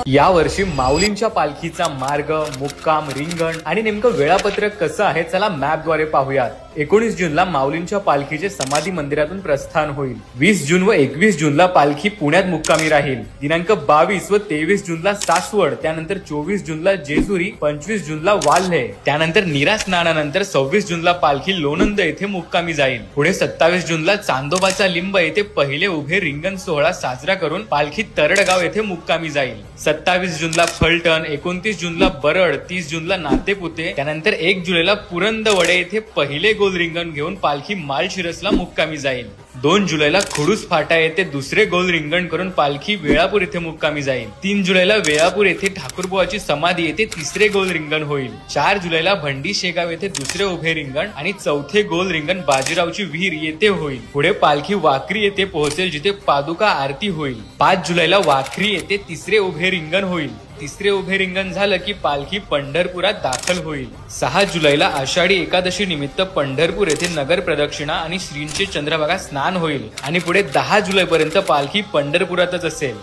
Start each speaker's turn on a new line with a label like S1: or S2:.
S1: या वर्षी माऊलींच्या पालखीचा मार्ग, मुक्काम, रिंगण आणि नेमकं वेळापत्रक कसं आहे चला मॅपद्वारे पाहूयात। 19 जूनला माऊलींच्या पालखीचे समाधी मंदिरातून प्रस्थान होईल। 20 जून व 21 जूनला पालखी पुण्यात मुक्कामी राहील। दिनांक 22 व 23 जूनला सासवड, त्यानंतर 24 जूनला जेजुरी, 25 जूनला वाल्हे, त्यानंतर नीरा स्नानानंतर 26 जूनला पालखी लोणंद येथे मुक्कामी जाईल। पुढे 27 जूनला चांदोबाचा लिंब येथे पहिले उभे रिंगण सोहळा साजरा करून पालखी तरडगाव येथे मुक्कामी जाईल। 27 जूनला फलटण, 29 जूनला बरड, 30 जूनला नातेपुते, त्यानंतर 1 जुलैला पुरंदवडे येथे पहिले गोल रिंगण घेऊन पालखी माळशिरसला मुक्कामी जाईल। 2 जुलैला खुडूस फाटा येथे दुसरे गोल रिंगण करून पालखी वेळापूर येथे मुक्कामी जाईल। 3 जुलैला वेळापूर येथे ठाकूरबुवाची समाधी येथे तिसरे गोल रिंगण होईल। 4 जुलैला भंडी शेगाव येथे दुसरे उभे रिंगण आणि चौथे गोल रिंगण बाजीरावची विहीर येथे होईल। पुढे पालखी वाखरी येथे पोहोचेल जिथे पादुका आरती होईल। 5 जुलैला वाखरी येथे तिसरे उभे रिंगण होईल। तिसरे उभे रिंगण झालं की पालखी पंढरपुरात दाखल होईल। 6 जुलैला आषाढी एकादशी निमित्त पंढरपूर येथे नगर प्रदक्षिणा आणि श्रींचे चंद्रभागा स्नान होईल आणि पुढे 10 जुलै पर्यंत पालखी पंढरपुरातच असेल।